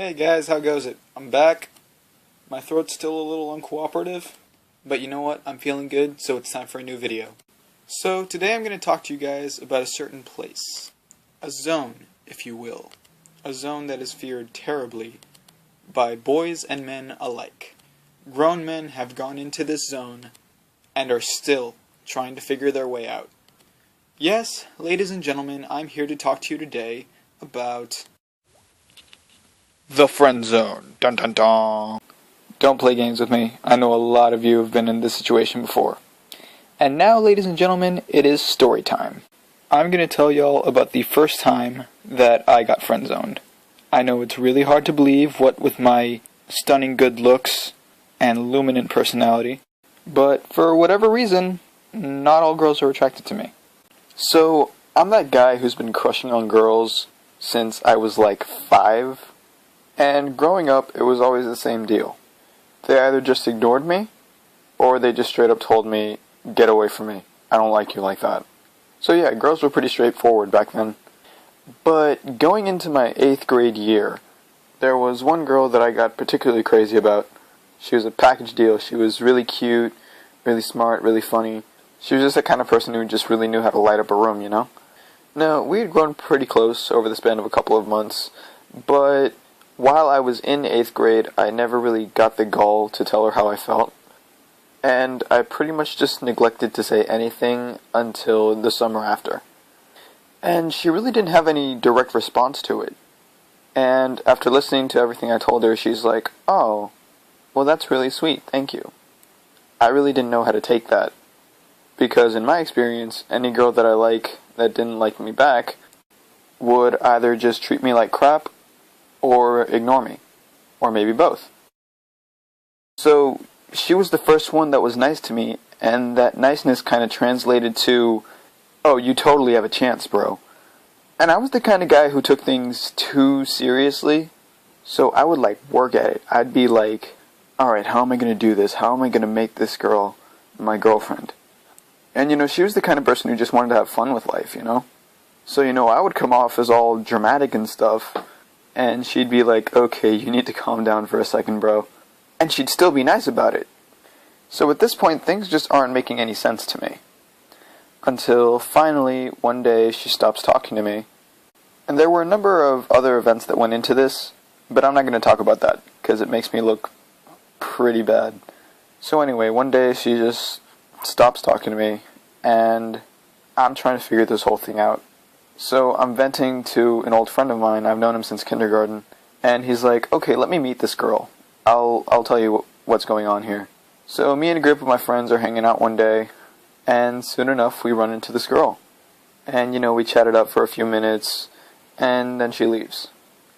Hey guys, how goes it? I'm back. My throat's still a little uncooperative, but you know what? I'm feeling good, so it's time for a new video. So today I'm going to talk to you guys about a certain place. A zone, if you will. A zone that is feared terribly by boys and men alike. Grown men have gone into this zone and are still trying to figure their way out. Yes, ladies and gentlemen, I'm here to talk to you today about the friend zone. Dun dun dun. Don't play games with me. I know a lot of you have been in this situation before. And now, ladies and gentlemen, it is story time. I'm going to tell y'all about the first time that I got friend zoned. I know it's really hard to believe, what with my stunning good looks and luminant personality, but for whatever reason, not all girls are attracted to me. So, I'm that guy who's been crushing on girls since I was like 5, and growing up, it was always the same deal. They either just ignored me, or they just straight up told me, get away from me, I don't like you like that. So yeah, girls were pretty straightforward back then. But going into my 8th grade year, there was one girl that I got particularly crazy about. She was a package deal. She was really cute, really smart, really funny. She was just the kind of person who just really knew how to light up a room, you know? Now, we had grown pretty close over the span of a couple of months, but while I was in 8th grade, I never really got the gall to tell her how I felt. And I pretty much just neglected to say anything until the summer after. And she really didn't have any direct response to it. And after listening to everything I told her, she's like, oh, well that's really sweet, thank you. I really didn't know how to take that. Because in my experience, any girl that I like that didn't like me back would either just treat me like crap or ignore me. Or maybe both. So she was the first one that was nice to me, and that niceness kind of translated to, oh, you totally have a chance, bro. And I was the kind of guy who took things too seriously, so I would like work at it. I'd be like, alright, how am I going to do this? How am I going to make this girl my girlfriend? And you know, she was the kind of person who just wanted to have fun with life, you know? So, you know, I would come off as all dramatic and stuff, and she'd be like, okay, you need to calm down for a second, bro. And she'd still be nice about it. So at this point, things just aren't making any sense to me. Until finally, one day, she stops talking to me. And there were a number of other events that went into this, but I'm not going to talk about that, because it makes me look pretty bad. So anyway, one day she just stops talking to me, and I'm trying to figure this whole thing out. So I'm venting to an old friend of mine. I've known him since kindergarten, and he's like, okay, let me meet this girl. I'll tell you what's going on here. So me and a group of my friends are hanging out one day, and soon enough we run into this girl. And you know, we chatted up for a few minutes, and then she leaves.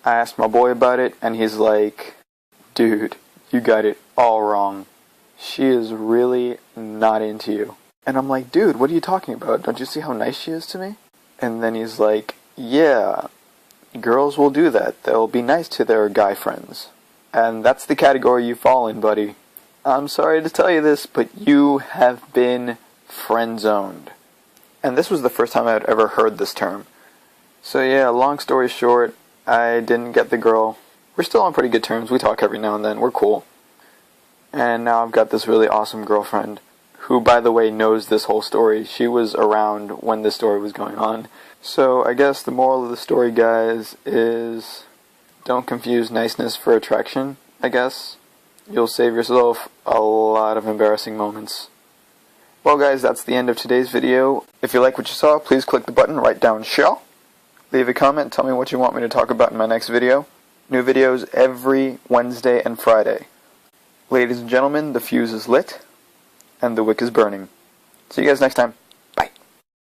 I asked my boy about it, and he's like, dude, you got it all wrong. She is really not into you. And I'm like, dude, what are you talking about? Don't you see how nice she is to me? And then he's like, yeah, girls will do that. They'll be nice to their guy friends. And that's the category you fall in, buddy. I'm sorry to tell you this, but you have been friend-zoned. And this was the first time I had ever heard this term. So yeah, long story short, I didn't get the girl. We're still on pretty good terms. We talk every now and then. We're cool. And now I've got this really awesome girlfriend, who, by the way, knows this whole story. She was around when this story was going on. So I guess the moral of the story, guys, is don't confuse niceness for attraction, I guess. You'll save yourself a lot of embarrassing moments. Well guys, that's the end of today's video. If you like what you saw, please click the button right down here. Leave a comment, tell me what you want me to talk about in my next video. New videos every Wednesday and Friday. Ladies and gentlemen, the fuse is lit, and the wick is burning. See you guys next time.